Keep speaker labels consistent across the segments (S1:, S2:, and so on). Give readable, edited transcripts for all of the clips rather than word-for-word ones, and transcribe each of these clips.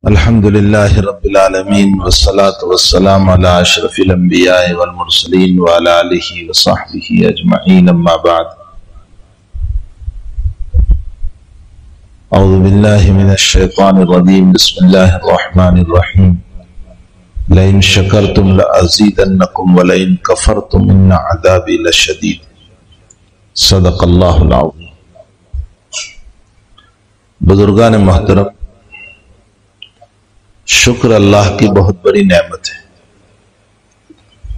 S1: الحمدللہ رب العالمین والصلاة والسلام علی اشرف الانبیاء والمرسلین وعلی آلہ وصحبہ اجمعین اما بعد اعوذ باللہ من الشیطان الرجیم بسم اللہ الرحمن الرحیم لئن شکرتم لأزیدنکم ولئن کفرتم ان عذابی لشدید صدق اللہ العظیم۔ بزرگان محترم، شکر اللہ کی بہت بڑی نعمت ہے۔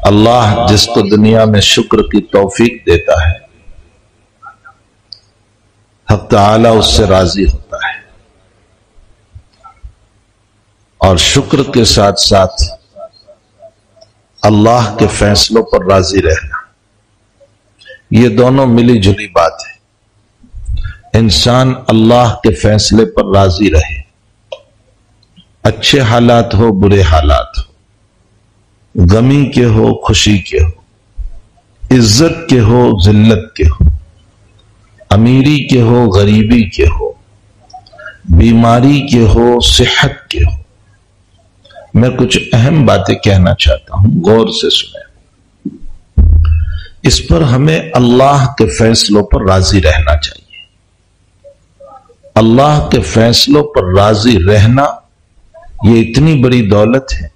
S1: اللہ جس کو دنیا میں شکر کی توفیق دیتا ہے، حق تعالی اس سے راضی ہوتا ہے، اور شکر کے ساتھ ساتھ اللہ کے فیصلوں پر راضی رہنا، یہ دونوں ملی جلی بات ہے۔ انسان اللہ کے فیصلے پر راضی رہے، اچھے حالات ہو برے حالات ہو، غمی کے ہو خوشی کے ہو، عزت کے ہو ذلت کے ہو، امیری کے ہو غریبی کے ہو، بیماری کے ہو صحت کے ہو۔ میں کچھ اہم باتیں کہنا چاہتا ہوں، غور سے سنیں۔ اس پر ہمیں اللہ کے فیصلوں پر راضی رہنا چاہیے۔ اللہ کے فیصلوں پر راضی رہنا یہ اتنی بڑی دولت ہے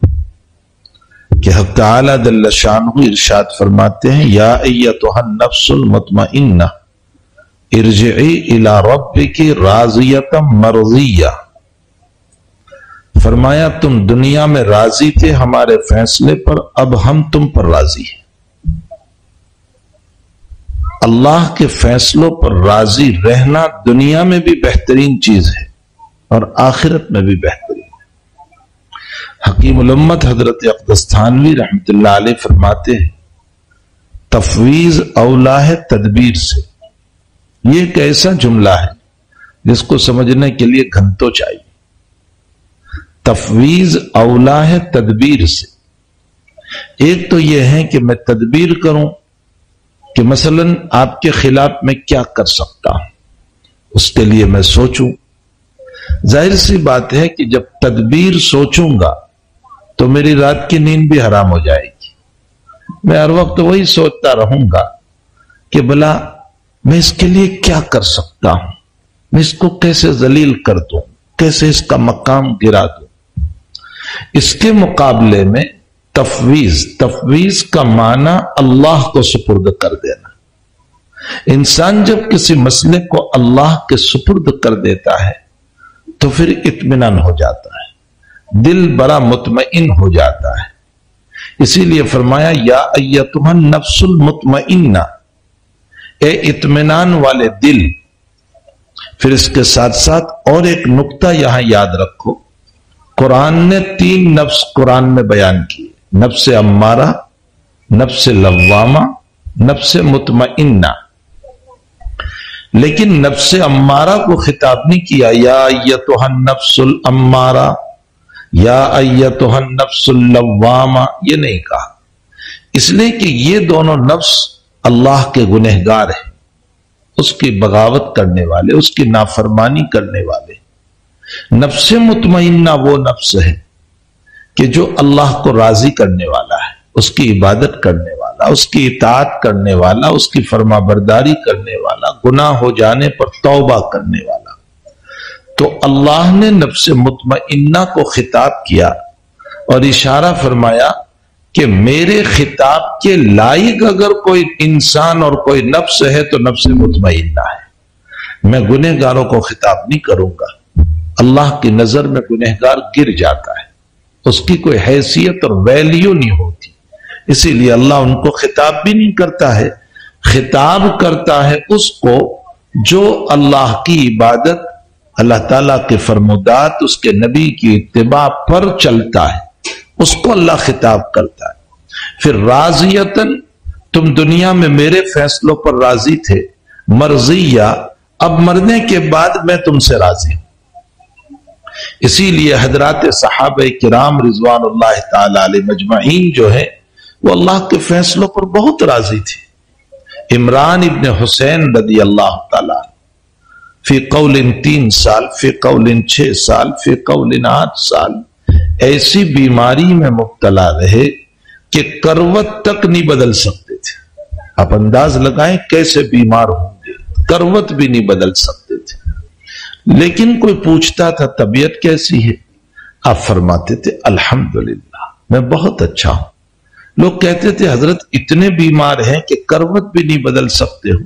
S1: کہ حق تعالی جل شانہ ارشاد فرماتے ہیں، یا ایتھا النفس المطمئنہ ارجعی الی ربک راضیۃ مرضیہ۔ فرمایا تم دنیا میں راضی تھے ہمارے فیصلے پر، اب ہم تم پر راضی ہیں۔ اللہ کے فیصلوں پر راضی رہنا دنیا میں بھی بہترین چیز ہے اور آخرت میں بھی بہترین۔ حکیم الامت حضرت اقدس تھانوی رحمت اللہ علیہ فرماتے ہیں، تفویض اولا ہے تدبیر سے۔ یہ ایک ایسا جملہ ہے جس کو سمجھنے کے لیے گھنٹوں چاہیے۔ تفویض اولا ہے تدبیر سے۔ ایک تو یہ ہے کہ میں تدبیر کروں کہ مثلا آپ کے خلاف میں کیا کر سکتا ہوں، اس کے لیے میں سوچوں۔ ظاہر سی بات ہے کہ جب تدبیر سوچوں گا تو میری رات کی نیند بھی حرام ہو جائے گی۔ میں ہر وقت وہی سوچتا رہوں گا کہ بھلا میں اس کے لیے کیا کر سکتا ہوں، میں اس کو کیسے ذلیل کر دوں، کیسے اس کا مقام گرا دوں۔ اس کے مقابلے میں تفویض کا معنی اللہ کو سپرد کر دینا۔ انسان جب کسی مسئلے کو اللہ کے سپرد کر دیتا ہے تو پھر اطمینان ہو جاتا ہے، دل بڑا مطمئن ہو جاتا ہے۔ اسی لیے فرمایا، یا ایتھا النفس المطمئنہ، اے اطمینان والے دل۔ پھر اس کے ساتھ ساتھ اور ایک نقطہ یہاں یاد رکھو، قرآن نے 3 نفس قرآن میں بیان کیے، نفس امارہ، نفس لوامہ، نفس مطمئنہ۔ لیکن نفس امارہ کو خطاب نہیں کیا، یا ایتھا النفس الامارہ، یا ایتھا النفس اللوامہ، یہ نہیں کہا، اس لیے کہ یہ دونوں نفس اللہ کے گنہگار ہیں، اس کی بغاوت کرنے والے، اس کی نافرمانی کرنے والے۔ نفس مطمئنہ وہ نفس ہے کہ جو اللہ کو راضی کرنے والا ہے، اس کی عبادت کرنے والا، اس کی اطاعت کرنے والا، اس کی فرما برداری کرنے والا، گناہ ہو جانے پر توبہ کرنے والا۔ تو اللہ نے نفس مطمئنہ کو خطاب کیا اور اشارہ فرمایا کہ میرے خطاب کے لائق اگر کوئی انسان اور کوئی نفس ہے تو نفس مطمئنہ ہے۔ میں گنہگاروں کو خطاب نہیں کروں گا، اللہ کی نظر میں گنہگار گر جاتا ہے، اس کی کوئی حیثیت اور ویلیو نہیں ہوتی، اسی لیے اللہ ان کو خطاب بھی نہیں کرتا ہے۔ خطاب کرتا ہے اس کو جو اللہ کی عبادت، اللہ تعالیٰ کے فرمودات، اس کے نبی کی اتباع پر چلتا ہے، اس کو اللہ خطاب کرتا ہے۔ پھر راضیتن، تم دنیا میں میرے فیصلوں پر راضی تھے، مرضیہ، اب مرنے کے بعد میں تم سے راضی ہوں۔ اسی لیے حضرات صحابہ کرام رضوان اللہ تعالی علیہ مجمعین جو ہے وہ اللہ کے فیصلوں پر بہت راضی تھے۔ عمران ابن حسین رضی اللہ تعالی فی قول 3 سال، فی قول 6 سال، فی قول 8 سال ایسی بیماری میں مبتلا رہے کہ کروٹ تک نہیں بدل سکتے تھے. آپ انداز لگائیں کیسے بیمار ہوں گے، کروٹ بھی نہیں بدل سکتے تھے. لیکن کوئی پوچھتا تھا طبیعت کیسی ہے، آپ فرماتے تھے الحمدللہ میں بہت اچھا ہوں. لوگ کہتے تھے حضرت اتنے بیمار ہیں کہ کروٹ بھی نہیں بدل سکتے ہو.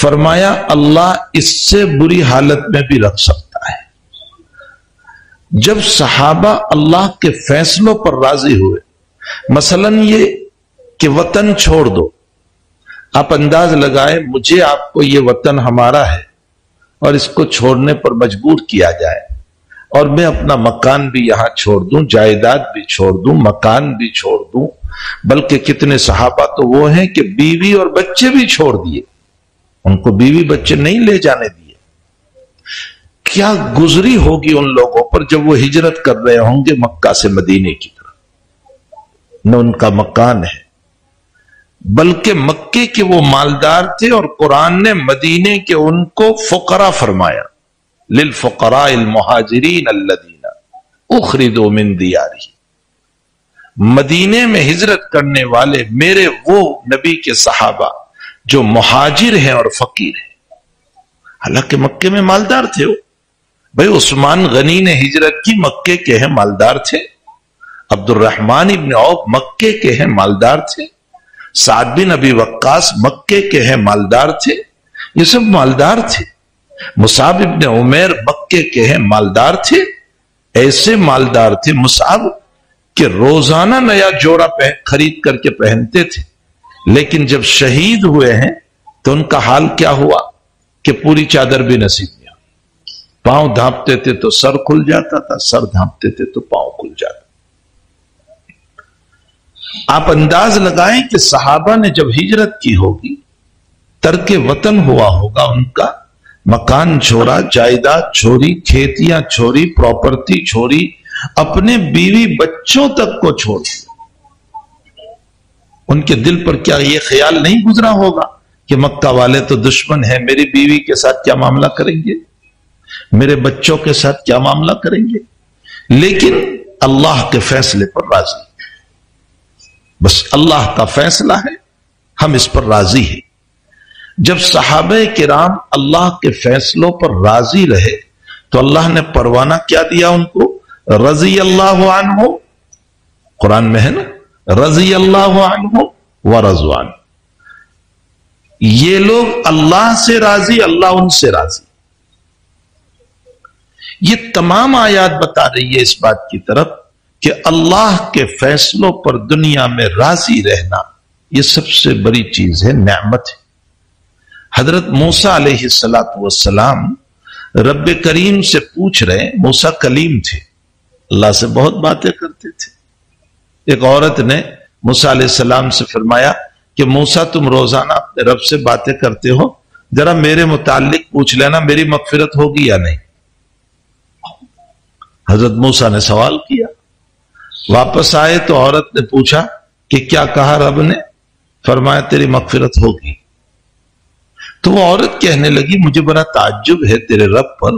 S1: فرمایا اللہ اس سے بری حالت میں بھی رکھ سکتا ہے. جب صحابہ اللہ کے فیصلوں پر راضی ہوئے، مثلا یہ کہ وطن چھوڑ دو، آپ انداز لگائیں مجھے آپ کو یہ وطن ہمارا ہے اور اس کو چھوڑنے پر مجبور کیا جائے اور میں اپنا مکان بھی یہاں چھوڑ دوں، جائیداد بھی چھوڑ دوں، مکان بھی چھوڑ دوں. بلکہ کتنے صحابہ تو وہ ہیں کہ بیوی اور بچے بھی چھوڑ دیے، ان کو بیوی بچے نہیں لے جانے دیے. کیا گزری ہوگی ان لوگوں پر جب وہ ہجرت کر رہے ہوں گے مکہ سے مدینے کی طرف. نہ ان کا مکان ہے، بلکہ مکے کے وہ مالدار تھے اور قرآن نے مدینے کے ان کو فقراء فرمایا. للفقراء المہاجرین الذین اخرجوا من دیارہم. مدینے میں ہجرت کرنے والے میرے وہ نبی کے صحابہ جو مہاجر ہیں اور فقیر ہیں. حالانکہ مکے میں مالدار تھے وہ. بھائی عثمان غنی نے ہجرت کی، مکے کے ہیں مالدار تھے. عبد الرحمن ابن عوف مکے کے ہیں مالدار تھے. سعد بن ابی وقاص مکے کے ہیں مالدار تھے. یہ سب مالدار تھے. مصعب ابن عمیر مکے کے ہیں مالدار تھے. ایسے مالدار تھے مصعب کہ روزانہ نیا جوڑا خرید کر کے پہنتے تھے. لیکن جب شہید ہوئے ہیں تو ان کا حال کیا ہوا کہ پوری چادر بھی نصیب نہیں. پاؤں دھانپتے تھے تو سر کھل جاتا تھا، سر دھانپتے تھے تو پاؤں کھل جاتا. آپ انداز لگائیں کہ صحابہ نے جب ہجرت کی ہوگی، ترک وطن ہوا ہوگا ان کا، مکان چھوڑا، جائیداد چھوڑی، کھیتیاں چھوڑی، پراپرٹی چھوڑی، اپنے بیوی بچوں تک کو چھوڑ دیا. ان کے دل پر کیا یہ خیال نہیں گزرا ہوگا کہ مکہ والے تو دشمن ہیں، میری بیوی کے ساتھ کیا معاملہ کریں گے، میرے بچوں کے ساتھ کیا معاملہ کریں گے. لیکن اللہ کے فیصلے پر راضی، بس اللہ کا فیصلہ ہے، ہم اس پر راضی ہیں. جب صحابہ کرام اللہ کے فیصلوں پر راضی رہے تو اللہ نے پروانہ کیا دیا ان کو، رضی اللہ عنہ. قرآن میں ہے نا رضی اللہ عنہ ورضوا عنہ. یہ لوگ اللہ سے راضی، اللہ ان سے راضی. یہ تمام آیات بتا رہی ہے اس بات کی طرف کہ اللہ کے فیصلوں پر دنیا میں راضی رہنا یہ سب سے بڑی چیز ہے، نعمت ہے. حضرت موسیٰ علیہ السلام رب کریم سے پوچھ رہے. موسیٰ کلیم تھے، اللہ سے بہت باتیں کرتے تھے. ایک عورت نے موسیٰ علیہ السلام سے فرمایا کہ موسیٰ تم روزانہ اپنے رب سے باتیں کرتے ہو، ذرا میرے متعلق پوچھ لینا میری مغفرت ہوگی یا نہیں. حضرت موسیٰ نے سوال کیا، واپس آئے تو عورت نے پوچھا کہ کیا کہا رب نے؟ فرمایا تیری مغفرت ہوگی. تو وہ عورت کہنے لگی مجھے بڑا تعجب ہے تیرے رب پر،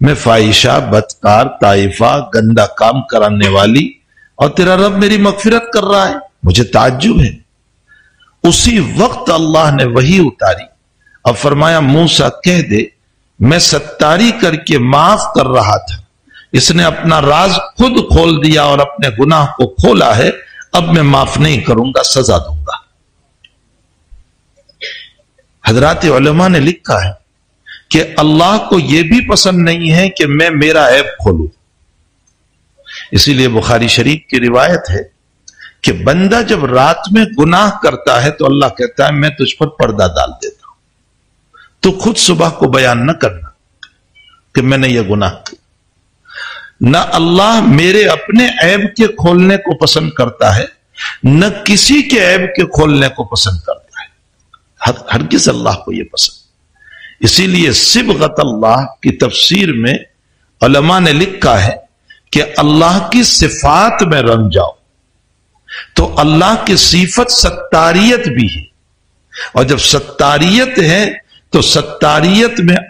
S1: میں فاحشہ، بدکار، طائفہ، گندا کام کرانے والی، اور تیرا رب میری مغفرت کر رہا ہے، مجھے تعجب ہے. اسی وقت اللہ نے وحی اتاری اور فرمایا موسیٰ کہہ دے میں ستاری کر کے معاف کر رہا تھا، اس نے اپنا راز خود کھول دیا اور اپنے گناہ کو کھولا ہے، اب میں معاف نہیں کروں گا، سزا دوں گا. حضرات علماء نے لکھا ہے کہ اللہ کو یہ بھی پسند نہیں ہے کہ میں میرا عیب کھولوں. اسی لیے بخاری شریف کی روایت ہے کہ بندہ جب رات میں گناہ کرتا ہے تو اللہ کہتا ہے میں تجھ پر پردہ ڈال دیتا ہوں، تو خود صبح کو بیان نہ کرنا کہ میں نے یہ گناہ کیا. نہ اللہ میرے اپنے عیب کے کھولنے کو پسند کرتا ہے، نہ کسی کے عیب کے کھولنے کو پسند کرتا ہے. ہرگز اللہ کو یہ پسند. اسی لیے صبغت اللہ کی تفسیر میں علماء نے لکھا ہے کہ اللہ کی صفات میں رنگ جاؤ، تو اللہ کی صفت ستاریت بھی ہے، اور جب ستاریت ہے تو ستاریت میں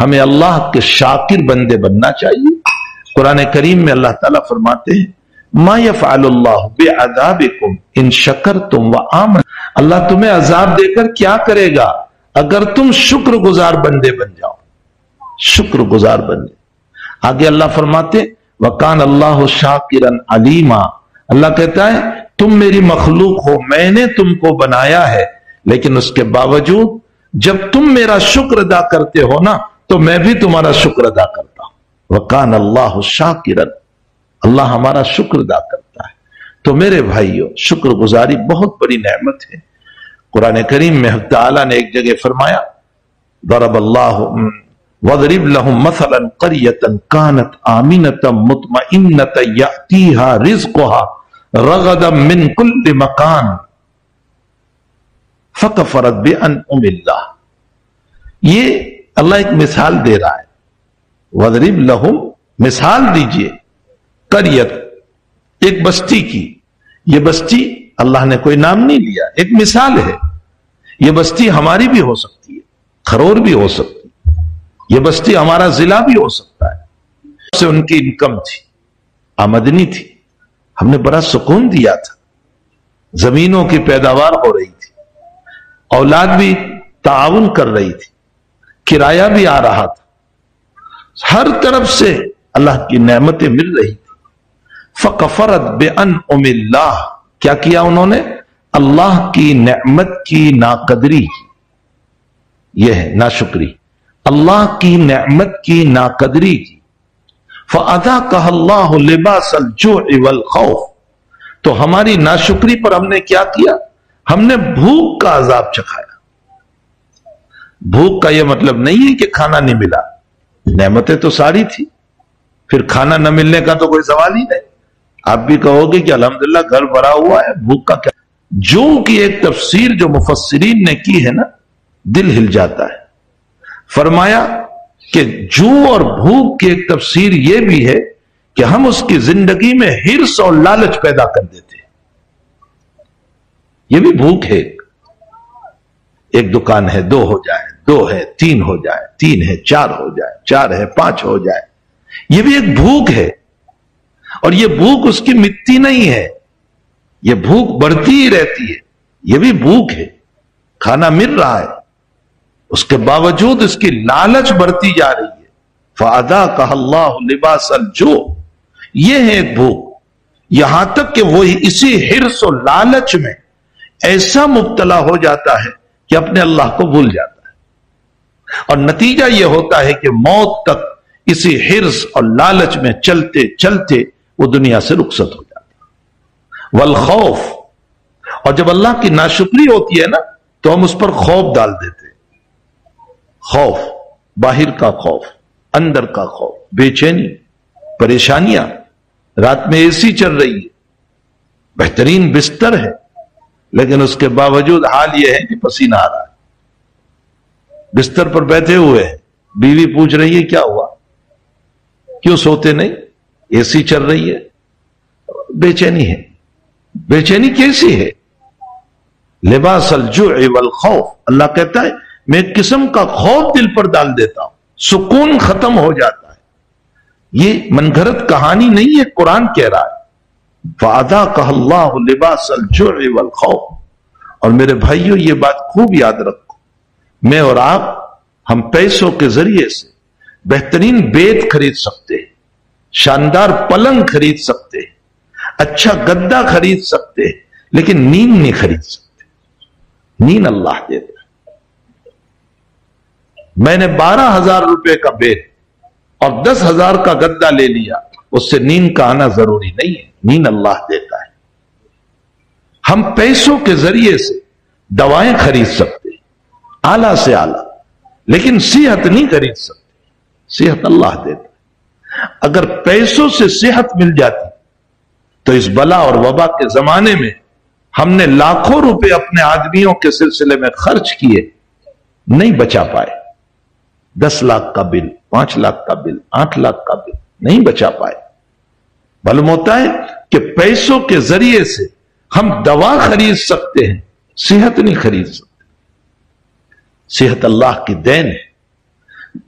S1: ہمیں اللہ کے شاکر بندے بننا چاہیے۔ قرآن کریم میں اللہ تعالیٰ فرماتے ہیں ما یفعل اللہ بعذابکم ان شکرتم وآمنتم، اللہ تمہیں عذاب دے کر کیا کرے گا اگر تم شکر گزار بندے بن جاؤ، شکر گزار بندے۔ آگے اللہ فرماتے وکان اللہ شاکرا علیما، اللہ کہتا ہے تم میری مخلوق ہو، میں نے تم کو بنایا ہے، لیکن اس کے باوجود جب تم میرا شکر ادا کرتے ہو نا تو میں بھی تمہارا شکر ادا کرتا ہوں۔ وکان اللہ شاکرا، اللہ ہمارا شکر ادا کرتا ہے۔ تو میرے بھائیو، شکر گزاری بہت بڑی نعمت ہے۔ قرآن کریم میں حق تعالیٰ نے ایک جگہ فرمایا ضرب اللہ وَضْرِبْ لَهُمْ مَثَلًا قَرْيَةً كَانَتْ آمِنَةً مُطْمَئِنَّةً يَأْتِيهَا رِزْقُهَا رَغَدًا مِّن كُلِّ مَكَانٍ فَكَفَرَتْ بِأَنْعُمِ اللَّهِ۔ یہ اللہ ایک مثال دے رہا ہے، وَضْرِبْ لَهُمْ، مثال دیجئے، قریت، ایک بستی کی۔ یہ بستی اللہ نے کوئی نام نہیں لیا، ایک مثال ہے۔ یہ بستی ہماری بھی ہو سکتی ہے، خرور بھی ہو سکتی ہے، یہ بستی ہمارا ضلع بھی ہو سکتا ہے۔ سے ان کی انکم تھی، آمدنی تھی، ہم نے بڑا سکون دیا تھا، زمینوں کی پیداوار ہو رہی تھی، اولاد بھی تعاون کر رہی تھی، کرایہ بھی آ رہا تھا، ہر طرف سے اللہ کی نعمتیں مل رہی تھی۔ فَكَفَرَتْ بِأَنْعُمِ اللَّهِ، کیا کیا انہوں نے؟ اللہ کی نعمت کی ناقدری کی۔ یہ ہے ناشکری، اللہ کی نعمت کی ناقدری کی۔ فَأَذَاقَهَا اللَّهُ لِبَاسَ الْجُوعِ وَالْخَوْفِ، تو ہماری ناشکری پر ہم نے کیا کیا؟ ہم نے بھوک کا عذاب چکھایا۔ بھوک کا یہ مطلب نہیں ہے کہ کھانا نہیں ملا، نعمتیں تو ساری تھی، پھر کھانا نہ ملنے کا تو کوئی سوال ہی نہیں۔ آپ بھی کہو گے کہ الحمدللہ گھر بھرا ہوا ہے، بھوک کا کیا؟ جو کی ایک تفسیر جو مفسرین نے کی ہے نا، دل ہل جاتا ہے۔ فرمایا کہ جو اور بھوک کی ایک تفسیر یہ بھی ہے کہ ہم اس کی زندگی میں ہرس اور لالچ پیدا کر دیتے ہیں۔ یہ بھی بھوک ہے، ایک دکان ہے، 2 ہو جائے، 2 ہے 3 ہو جائے، 3 ہے 4 ہو جائے، 4 ہے 5 ہو جائے، یہ بھی ایک بھوک ہے۔ اور یہ بھوک اس کی مٹتی نہیں ہے، یہ بھوک بڑھتی ہی رہتی ہے، یہ بھی بھوک ہے۔ کھانا مل رہا ہے، اس کے باوجود اس کی لالچ بڑھتی جا رہی ہے۔ فَأَذَاقَهَا اللَّهُ لِبَاسَ الْجُوعِ، یہ ہے ایک بھوک، یہاں تک کہ وہ اسی حرص و لالچ میں ایسا مبتلا ہو جاتا ہے کہ اپنے اللہ کو بھول جاتا ہے، اور نتیجہ یہ ہوتا ہے کہ موت تک اسی حرص اور لالچ میں چلتے چلتے وہ دنیا سے رخصت ہو جاتا ہے۔ والخوف، اور جب اللہ کی ناشکری ہوتی ہے نا تو ہم اس پر خوف ڈال دیتے ہیں۔ خوف، باہر کا خوف، اندر کا خوف، بے چینی، پریشانیاں، رات میں اے سی چل رہی ہے، بہترین بستر ہے، لیکن اس کے باوجود حال یہ ہے کہ پسینہ آ رہا ہے۔ بستر پر بیٹھے ہوئے ہیں، بیوی پوچھ رہی ہے کیا ہوا، کیوں سوتے نہیں، اے سی چل رہی ہے، بے چینی ہے۔ بے چینی کیسی ہے؟ لباس الجوع والخوف، اللہ کہتا ہے میں ایک قسم کا خوف دل پر ڈال دیتا ہوں، سکون ختم ہو جاتا ہے۔ یہ من گھڑت کہانی نہیں ہے، قرآن کہہ رہا ہے فَأَذَاقَهَا اللَّهُ لِبَاسَ الْجُوعِ وَالْخَوْفِ۔ اور میرے بھائیوں یہ بات خوب یاد رکھو، میں اور آپ ہم پیسوں کے ذریعے سے بہترین بیت خرید سکتے ہیں، شاندار پلنگ خرید سکتے ہیں، اچھا گدا خرید سکتے ہیں، لیکن نیند نہیں خرید سکتے۔ نیند اللہ دیتا ہے۔ میں نے 12,000 روپے کا بیت اور 10,000 کا گدا لے لیا، اس سے نیند کا آنا ضروری نہیں ہے، نیند اللہ دیتا ہے۔ ہم پیسوں کے ذریعے سے دوائیں خرید سکتے ہیں، اعلیٰ سے اعلیٰ، لیکن صحت نہیں خرید سکتے، صحت اللہ دیتا ہے۔ اگر پیسوں سے صحت مل جاتی تو اس بلا اور وبا کے زمانے میں ہم نے لاکھوں روپے اپنے آدمیوں کے سلسلے میں خرچ کیے، نہیں بچا پائے۔ 10 لاکھ کا بل، 5 لاکھ کا بل، 8 لاکھ کا بل، نہیں بچا پائے۔ معلوم ہوتا ہے کہ پیسوں کے ذریعے سے ہم دوا خرید سکتے ہیں، صحت نہیں خرید سکتے۔ صحت اللہ کی دین ہے۔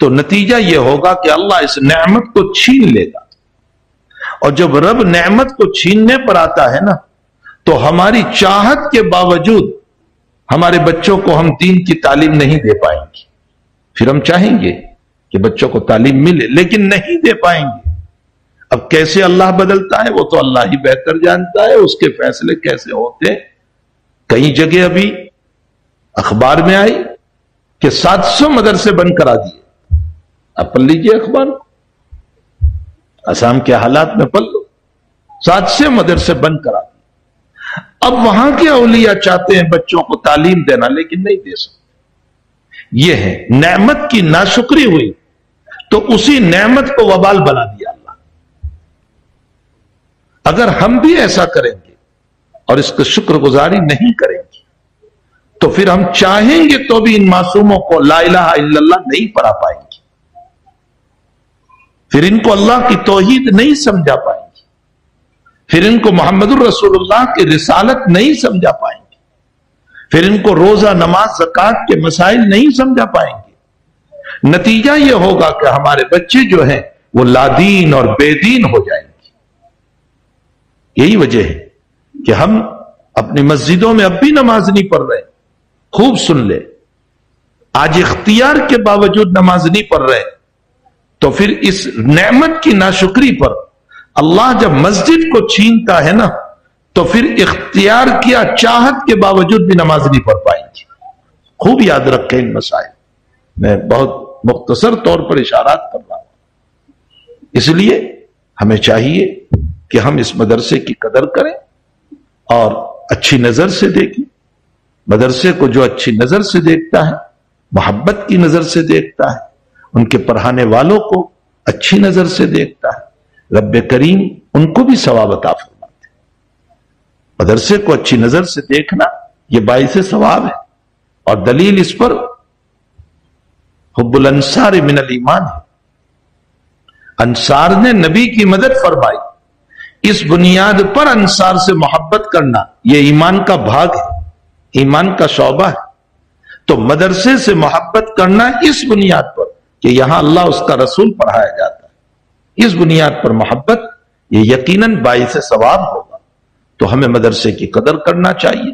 S1: تو نتیجہ یہ ہوگا کہ اللہ اس نعمت کو چھین لے گا، اور جب رب نعمت کو چھیننے پر آتا ہے نا تو ہماری چاہت کے باوجود ہمارے بچوں کو ہم دین کی تعلیم نہیں دے پائیں گے۔ پھر ہم چاہیں گے کہ بچوں کو تعلیم ملے لیکن نہیں دے پائیں گے۔ اب کیسے اللہ بدلتا ہے وہ تو اللہ ہی بہتر جانتا ہے، اس کے فیصلے کیسے ہوتے ہیں۔ کئی جگہ ابھی اخبار میں آئی کہ 700 مدرسے بند کرا دیے۔ اب پڑھ لیجئے اخبار، آسام کے حالات میں پڑھ لو، 700 مدرسے بند کرا دیے۔ اب وہاں کے اولیاء چاہتے ہیں بچوں کو تعلیم دینا لیکن نہیں دے سکتے۔ یہ ہے نعمت کی ناشکری ہوئی تو اسی نعمت کو وبال بنا دیا اللہ۔ اگر ہم بھی ایسا کریں گے اور اس کا شکر گزاری نہیں کریں گے تو پھر ہم چاہیں گے تو بھی ان معصوموں کو لا الہ الا اللہ نہیں پڑھا پائیں گے، پھر ان کو اللہ کی توحید نہیں سمجھا پائیں گے، پھر ان کو محمد الرسول اللہ کی رسالت نہیں سمجھا پائیں گے، پھر ان کو روزہ نماز زکوٰۃ کے مسائل نہیں سمجھا پائیں گے۔ نتیجہ یہ ہوگا کہ ہمارے بچے جو ہیں وہ لادین اور بے دین ہو جائیں گے۔ یہی وجہ ہے کہ ہم اپنی مسجدوں میں اب بھی نماز نہیں پڑھ رہے۔ خوب سن لے، آج اختیار کے باوجود نماز نہیں پڑھ رہے تو پھر اس نعمت کی ناشکری پر اللہ جب مسجد کو چھینتا ہے نا تو پھر اختیار کیا چاہت کے باوجود بھی نماز نہیں پڑھ پائیں گے۔ خوب یاد رکھیں ان مسائل، میں بہت مختصر طور پر اشارات کر رہا ہوں۔ اس لیے ہمیں چاہیے کہ ہم اس مدرسے کی قدر کریں اور اچھی نظر سے دیکھیں۔ مدرسے کو جو اچھی نظر سے دیکھتا ہے، محبت کی نظر سے دیکھتا ہے، ان کے پڑھانے والوں کو اچھی نظر سے دیکھتا ہے، رب کریم ان کو بھی ثواب عطا فرماتے ہیں۔ مدرسے کو اچھی نظر سے دیکھنا یہ باعث ثواب ہے، اور دلیل اس پر حب الانصار من الایمان ہے۔ انصار نے نبی کی مدد فرمائی، اس بنیاد پر انصار سے محبت کرنا یہ ایمان کا بھاگ ہے، ایمان کا شعبہ ہے۔ تو مدرسے سے محبت کرنا اس بنیاد پر کہ یہاں اللہ اس کا رسول پڑھایا جاتا ہے، اس بنیاد پر محبت یہ یقیناً باعث ثواب ہوگا۔ تو ہمیں مدرسے کی قدر کرنا چاہیے۔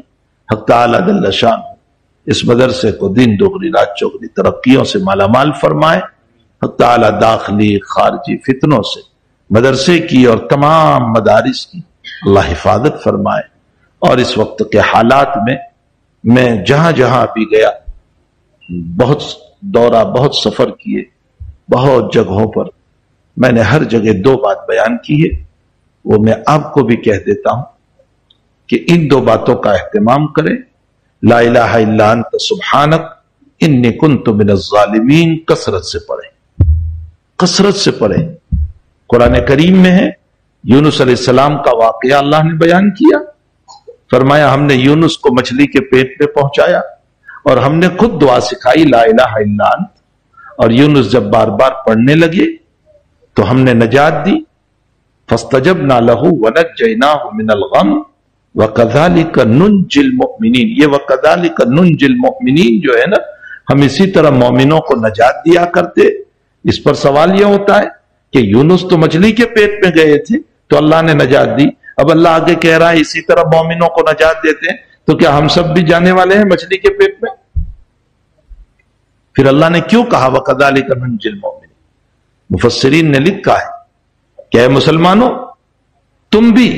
S1: حق تعالی جل شانہ اس مدرسے کو دن دگنی رات چوگنی ترقیوں سے مالا مال فرمائے۔ حق تعالی داخلی خارجی فتنوں سے مدرسے کی اور تمام مدارس کی اللہ حفاظت فرمائے۔ اور اس وقت کے حالات میں جہاں جہاں بھی گیا، بہت دورہ، بہت سفر کیے، بہت جگہوں پر، میں نے ہر جگہ دو بات بیان کی ہے، وہ میں آپ کو بھی کہہ دیتا ہوں کہ ان دو باتوں کا اہتمام کریں۔ لا الہ الا انت سبحانک انی کنت من الظالمین کثرت سے پڑھیں، کثرت سے پڑھیں۔ قرآن کریم میں ہے، یونس علیہ السلام کا واقعہ اللہ نے بیان کیا، فرمایا ہم نے یونس کو مچھلی کے پیٹ پہ پہنچایا اور ہم نے خود دعا سکھائی لا الہ الا انت، اور یونس جب بار بار پڑھنے لگے تو ہم نے نجات دی۔ فاستجبنا له ونجيناه من الغم وكذلك ننجي المؤمنين، یہ وكذلك ننجي المؤمنين جو ہے نا، ہم اسی طرح مومنوں کو نجات دیا کرتے۔ اس پر سوال یہ ہوتا ہے کہ یونس تو مچھلی کے پیٹ میں گئے تھے تو اللہ نے نجات دی، اب اللہ آگے کہہ رہا ہے اسی طرح مومنوں کو نجات دیتے ہیں، تو کیا ہم سب بھی جانے والے ہیں مچھلی کے پیٹ میں؟ پھر اللہ نے کیوں کہا وَكَذَلِكَ نُنْجِي الْمُؤْمِنِينَ؟ مفسرین نے لکھا ہے کہ اے مسلمانوں، تم بھی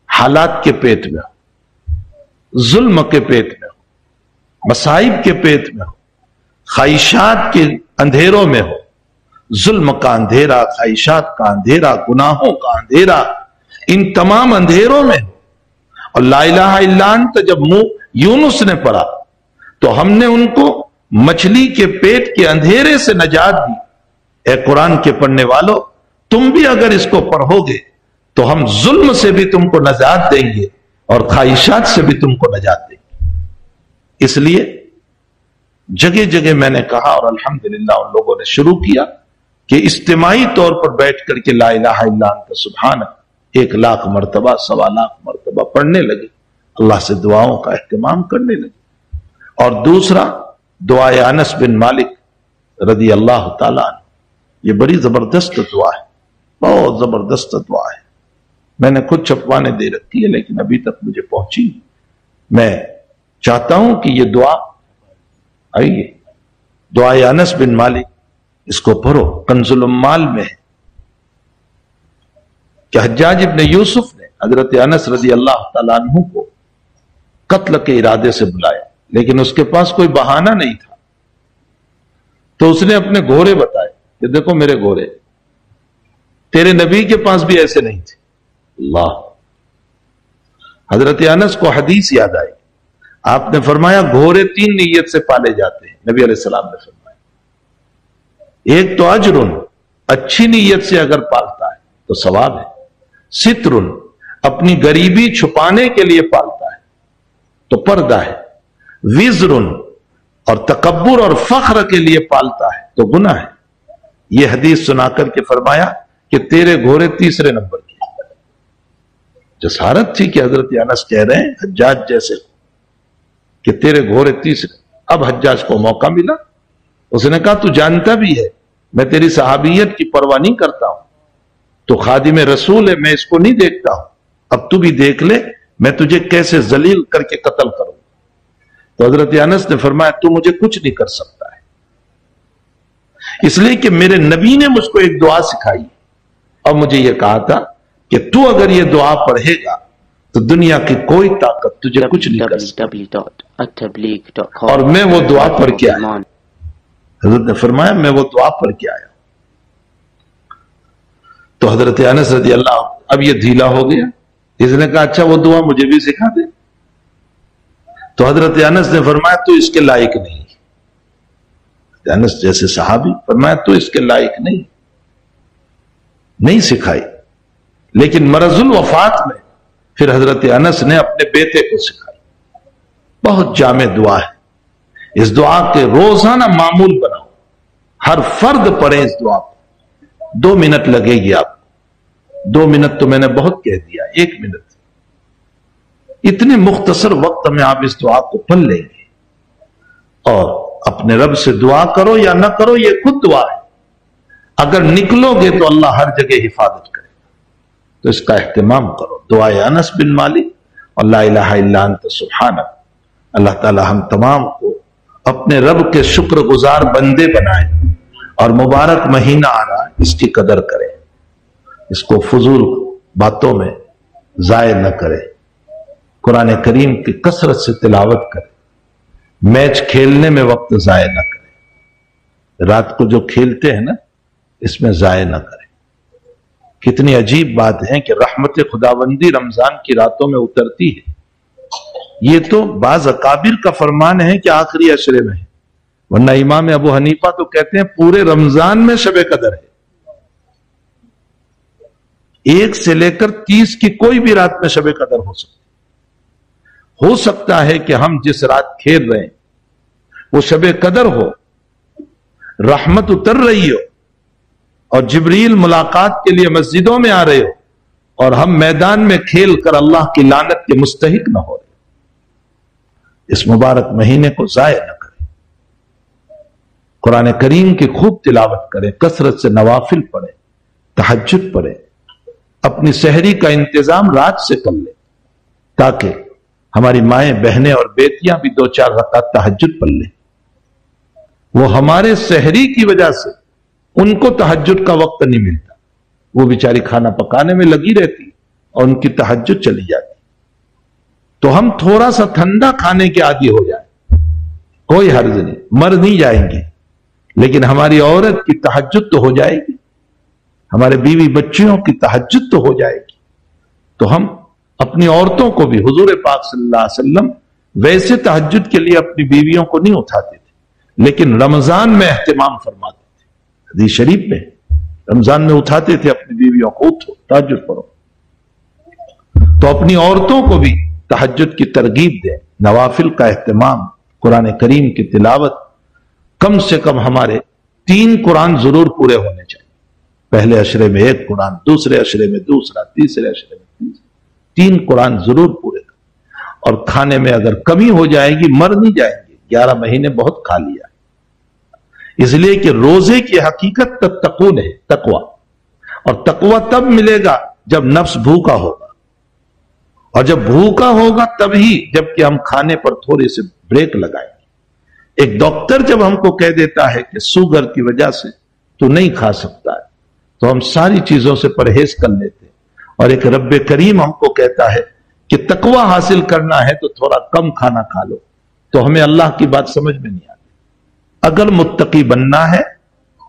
S1: حالات کے پیٹ میں ہو، ظلم کے پیٹ میں ہو، مصائب کے پیٹ میں ہو، خواہشات کے اندھیروں میں ہو، ظلم کا اندھیرا، خواہشات کا اندھیرا، گناہوں کا اندھیرا، ان تمام اندھیروں میں ہو۔ اور لا الہ الا انت جب یونس نے پڑھا تو ہم نے ان کو مچھلی کے پیٹ کے اندھیرے سے نجات دی۔ اے قرآن کے پڑھنے والوں، تم بھی اگر اس کو پڑھو گے تو ہم ظلم سے بھی تم کو نجات دیں گے اور خواہشات سے بھی تم کو نجات دیں گے۔ اس لیے جگہ جگہ میں نے کہا، اور الحمدللہ ان لوگوں نے شروع کیا کہ اجتماعی طور پر بیٹھ کر کے لا الہ الا انت سبحانک 1,00,000 مرتبہ، 1,25,000 مرتبہ پڑھنے لگے، اللہ سے دعاؤں کا اہتمام کرنے لگے۔ اور دوسرا، دعائے انس بن مالک رضی اللہ تعالیٰ عنہ. یہ بڑی زبردست دعا ہے، بہت زبردست دعا ہے. میں نے خود چھپوانے دے رکھی ہے لیکن ابھی تک مجھے پہنچی. میں چاہتا ہوں کہ یہ دعا آئیے، دعائے انس بن مالک، اس کو پڑھو، کنز العمال میں ہے کہ حجاج ابن یوسف نے حضرت انس رضی اللہ تعالیٰ عنہ کو قتل کے ارادے سے بلایا، لیکن اس کے پاس کوئی بہانہ نہیں تھا. تو اس نے اپنے گھوڑے بتائے کہ دیکھو میرے گھوڑے، تیرے نبی کے پاس بھی ایسے نہیں تھے. اللہ، حضرت انس کو حدیث یاد آئی. آپ نے فرمایا گھوڑے 3 نیت سے پالے جاتے ہیں. نبی علیہ السلام نے فرمایا ایک تو اجرن، اچھی نیت سے اگر پالتا ہے تو ثواب ہے. سترن، اپنی غریبی چھپانے کے لیے پالتا ہے تو پردہ ہے. وزرن، اور تکبر اور فخر کے لیے پالتا ہے تو گناہ ہے. یہ حدیث سنا کر کے فرمایا کہ تیرے گھوڑے 3 نمبر کے. جسارت تھی کہ حضرت انس کہہ رہے ہیں حجاج جیسے کہ تیرے گھوڑے 3. اب حجاج کو موقع ملا، اس نے کہا تو جانتا بھی ہے میں تیری صحابیت کی پرواہ نہیں کرتا ہوں، تو خادم رسول ہے، میں اس کو نہیں دیکھتا ہوں، اب تو بھی دیکھ لے میں تجھے کیسے ذلیل کر کے قتل کروں. تو حضرت انس نے فرمایا تو مجھے کچھ نہیں کر سکتا ہے، اس لیے کہ میرے نبی نے مجھ کو ایک دعا سکھائی اور مجھے یہ کہا تھا کہ تو اگر یہ دعا پڑھے گا تو دنیا کی کوئی طاقت تجھے کچھ نہیں کر سکتی. اور میں وہ دعا پڑھ کے آیا. حضرت نے فرمایا میں وہ دعا پڑھ کے آیا. تو حضرت انس رضی اللہ، اب یہ ڈھیلا ہو گیا. اس نے کہا اچھا وہ دعا مجھے بھی سکھا دے. تو حضرت انس نے فرمایا تو اس کے لائق نہیں. انس جیسے صحابی، فرمایا تو اس کے لائق نہیں سکھائی. لیکن مرض الوفات میں پھر حضرت انس نے اپنے بیٹے کو سکھائی. بہت جامع دعا ہے. اس دعا کے روزانہ معمول بناؤ، ہر فرد پڑھے اس دعا کو. 2 منٹ لگے گی آپ کو. 2 منٹ تو میں نے بہت کہہ دیا، 1 منٹ. اتنے مختصر وقت میں آپ اس دعا کو پڑھ لیں گے اور اپنے رب سے دعا کرو یا نہ کرو، یہ خود دعا ہے. اگر نکلو گے تو اللہ ہر جگہ حفاظت کرے گا. تو اس کا اہتمام کرو. دعائے انس بن مالک اور لا الہ الا انت سبحانک. اللہ تعالی ہم تمام کو اپنے رب کے شکر گزار بندے بنائے اور مبارک مہینہ آ رہا ہے، اس کی قدر کرے، اس کو فضول باتوں میں ضائع نہ کرے. قرآن کریم کی کثرت سے تلاوت کرے. میچ کھیلنے میں وقت ضائع نہ کرے. رات کو جو کھیلتے ہیں نا اس میں ضائع نہ کرے. کتنی عجیب بات ہے کہ رحمت خداوندی رمضان کی راتوں میں اترتی ہے. یہ تو بعض اکابر کا فرمان ہے کہ آخری عشرے میں ہے، ورنہ امام ابو حنیفہ تو کہتے ہیں پورے رمضان میں شب قدر ہے. 1 سے لے کر 30 کی کوئی بھی رات میں شب قدر ہو سکتا ہے کہ ہم جس رات کھیل رہے ہیں وہ شب قدر ہو، رحمت اتر رہی ہو اور جبریل ملاقات کے لیے مسجدوں میں آ رہے ہو اور ہم میدان میں کھیل کر اللہ کی لعنت کے مستحق نہ ہو رہے. اس مبارک مہینے کو ضائع نہ کریں. قرآن کریم کی خوب تلاوت کریں، کثرت سے نوافل پڑھیں، تہجد پڑھیں. اپنی سحری کا انتظام رات سے کر لیں تاکہ ہماری مائیں بہنیں اور بیٹیاں بھی 2-4 رکعت تہجد پڑھ لیں. وہ ہمارے سحری کی وجہ سے ان کو تہجد کا وقت نہیں ملتا. وہ بیچاری کھانا پکانے میں لگی رہتی اور ان کی تہجد چلی جاتی. تو ہم تھوڑا سا ٹھنڈا کھانے کے عادی ہو جائیں، کوئی حرج نہیں، مر نہیں جائیں گے، لیکن ہماری عورت کی تہجد تو ہو جائے گی، ہمارے بیوی بچیوں کی تہجد تو ہو جائے گی. تو ہم اپنی عورتوں کو بھی، حضور پاک صلی اللہ علیہ وسلم ویسے تہجد کے لیے اپنی بیویوں کو نہیں اٹھاتے تھے، لیکن رمضان میں اہتمام فرماتے تھے. حدیث شریف میں رمضان میں اٹھاتے تھے اپنی بیویوں کو، اٹھو تہجد پڑھو. تو اپنی عورتوں کو بھی تہجد کی ترغیب دیں، نوافل کا اہتمام، قرآن کریم کی تلاوت. کم سے کم ہمارے 3 قرآن ضرور پورے ہونے چاہیے. پہلے عشرے میں 1 قرآن، دوسرے عشرے میں دوسرا، تیسرے عشرے میں تیسرا. 3 قرآن ضرور پورے کریں. اور کھانے میں اگر کمی ہو جائے گی مر نہیں جائیں گے. 11 مہینے بہت کھا لیا. اس لیے کہ روزے کی حقیقت تتقون ہے، تقوی، اور تقوی تب ملے گا جب نفس بھوکا ہوگا، اور جب بھوکا ہوگا تب ہی جب کہ ہم کھانے پر تھوڑے سے بریک لگائیں گے۔ ایک ڈاکٹر جب ہم کو کہہ دیتا ہے کہ شوگر کی وجہ سے تو نہیں کھا سکتا ہے، تو ہم ساری چیزوں سے پرہیز کر لیتے ہیں، اور ایک رب کریم ہم کو کہتا ہے کہ تقوی حاصل کرنا ہے تو تھوڑا کم کھانا کھا لو، تو ہمیں اللہ کی بات سمجھ میں نہیں آتی۔ اگر متقی بننا ہے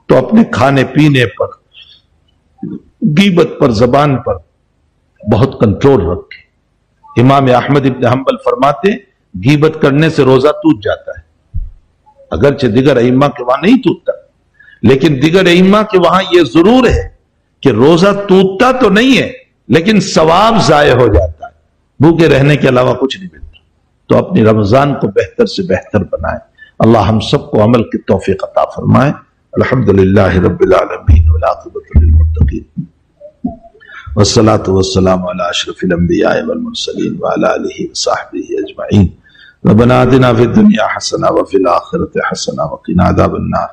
S1: تو اپنے کھانے پینے پر، غیبت پر، زبان پر بہت کنٹرول رکھے۔ امام احمد ابن حنبل فرماتے غیبت کرنے سے روزہ ٹوٹ جاتا ہے، اگرچہ دیگر ائمہ کے وہاں نہیں ٹوٹتا، لیکن دیگر ائمہ کے وہاں یہ ضرور ہے کہ روزہ ٹوٹتا تو نہیں ہے لیکن ثواب ضائع ہو جاتا ہے، بھوکے رہنے کے علاوہ کچھ نہیں ملتا۔ تو اپنی رمضان کو بہتر سے بہتر بنائیں۔ اللہ ہم سب کو عمل کی توفیق عطا فرمائے۔ الحمدللہ رب العالمین والعاقبۃ للمتقین، والصلاة والسلام علی اشرف الانبیاء والمرسلین وعلی آلہ وصحبہ اجمعین۔ ربنا آتنا فی الدنیا حسنہ وفی الآخرۃ حسنہ وقنا عذاب النار۔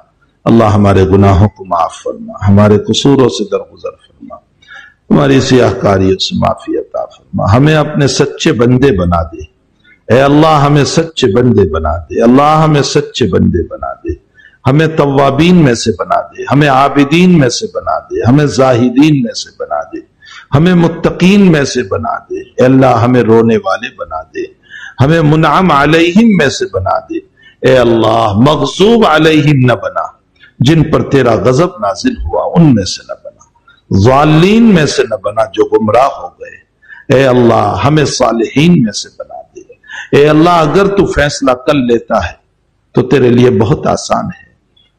S1: اللہ ہمارے گناہوں کو معاف فرما، ہمارے قصوروں سے درگزر فرما، ہماری سیاہ کاریوں سے معافی عطا فرما، ہمیں اپنے سچے بندے بنا دے۔ اے اللہ ہمیں سچے بندے بنا دے، اللہ ہمیں سچے بندے بنا دے، ہمیں توابین میں سے بنا دے، ہمیں عابدین میں سے بنا دے، ہمیں زاہدین میں سے بنا دے، ہمیں متقین میں سے بنا دے۔ اے اللہ ہمیں رونے والے بنا دے، ہمیں منعم علیہم میں سے بنا دے۔ اے اللہ مغضوب علیہم نہ بنا، جن پر تیرا غضب نازل ہوا ان میں سے نہ بنا، ضالین میں سے نہ بنا جو گمراہ ہو گئے۔ اے اللہ ہمیں صالحین میں سے بنا دے۔ اے اللہ اگر تو فیصلہ کر لیتا ہے تو تیرے لیے بہت آسان ہے۔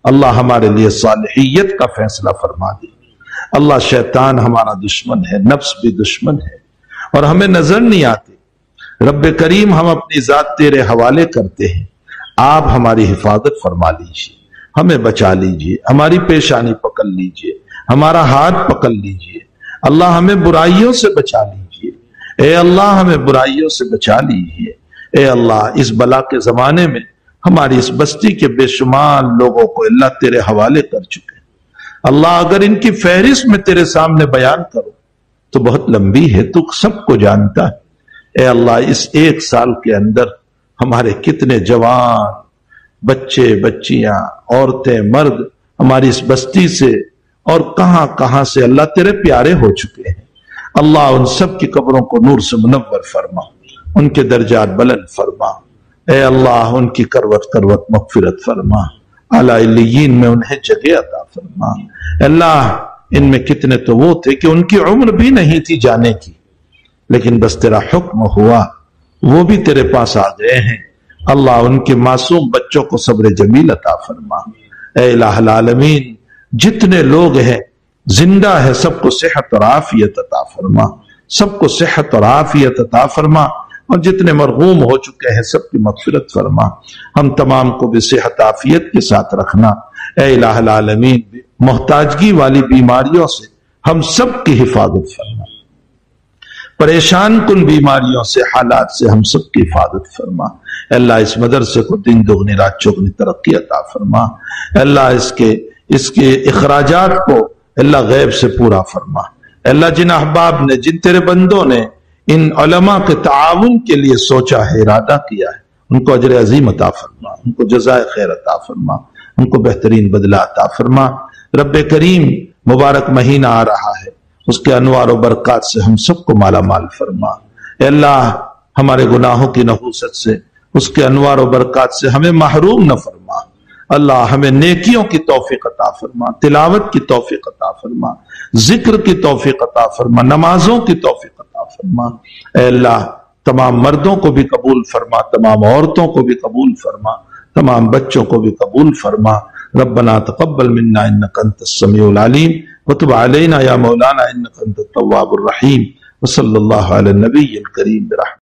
S1: اللہ ہمارے لیے صالحیت کا فیصلہ فرما دے۔ اللہ شیطان ہمارا دشمن ہے، نفس بھی دشمن ہے، اور ہمیں نظر نہیں آتے۔ رب کریم ہم اپنی ذات تیرے حوالے کرتے ہیں، آپ ہماری حفاظت فرما لیجیے، ہمیں بچا لیجیے، ہماری پیشانی پکڑ لیجیے، ہمارا ہاتھ پکڑ لیجیے۔ اللہ ہمیں برائیوں سے بچا لیجیے، اے اللہ ہمیں برائیوں سے بچا لیجیے۔ اے اللہ اس بلا کے زمانے میں ہماری اس بستی کے بے شمار لوگوں کو اللہ تیرے حوالے کر چکے۔ اللہ اگر ان کی فہرست میں تیرے سامنے بیان کرو تو بہت لمبی ہے، تو سب کو جانتا ہے۔ اے اللہ اس ایک سال کے اندر ہمارے کتنے جوان، بچے، بچیاں، عورتیں، مرد ہماری اس بستی سے اور کہاں کہاں سے اللہ تیرے پیارے ہو چکے ہیں۔ اللہ ان سب کی قبروں کو نور سے منور فرما، ان کے درجات بلند فرما۔ اے اللہ ان کی کروٹ کروٹ مغفرت فرما، اعلیٰ علیین میں انہیں جگہ عطا فرما۔ اللہ ان میں کتنے تو وہ تھے کہ ان کی عمر بھی نہیں تھی جانے کی، لیکن بس تیرا حکم ہوا وہ بھی تیرے پاس آ گئے ہیں۔ اللہ ان کے معصوم بچوں کو صبر جمیل عطا فرما۔ اے الہ العالمین جتنے لوگ ہیں زندہ ہے سب کو صحت اور عافیت عطا فرما، سب کو صحت اور عافیت عطا فرما، اور جتنے مرحوم ہو چکے ہیں سب کی مغفرت فرما۔ ہم تمام کو بھی صحت عافیت کے ساتھ رکھنا۔ اے الہ العالمین محتاجگی والی بیماریوں سے ہم سب کی حفاظت فرما، پریشان کن بیماریوں سے، حالات سے ہم سب کی حفاظت فرما۔ اللہ اس مدرسے کو دن دگنی رات چوگنی ترقی عطا فرما۔ اللہ اس کے اخراجات کو اللہ غیب سے پورا فرما۔ اللہ جن احباب نے، جن تیرے بندوں نے ان علماء کے تعاون کے لیے سوچا ہے، ارادہ کیا ہے، ان کو اجر عظیم عطا فرما، ان کو جزائے خیر عطا فرما، ان کو بہترین بدلہ عطا فرما۔ رب کریم مبارک مہینہ آ رہا ہے، اس کے انوار و برکات سے ہم سب کو مالا مال فرما۔ اے اللہ ہمارے گناہوں کی نحوست سے، اس کے انوار و برکات سے ہمیں محروم نہ فرما۔ اللہ ہمیں نیکیوں کی توفیق عطا فرما، تلاوت کی توفیق عطا فرما، ذکر کی توفیق عطا فرما، نمازوں کی توفیق عطا فرما۔ اے اللہ تمام مردوں کو بھی قبول فرما، تمام عورتوں کو بھی قبول فرما، تمام بچوں کو بھی قبول فرما۔ ربنا تقبل منا انك انت السميع العليم وتب علينا يا مولانا انك انت التواب الرحيم وصلى الله على النبي الكريم برحمته۔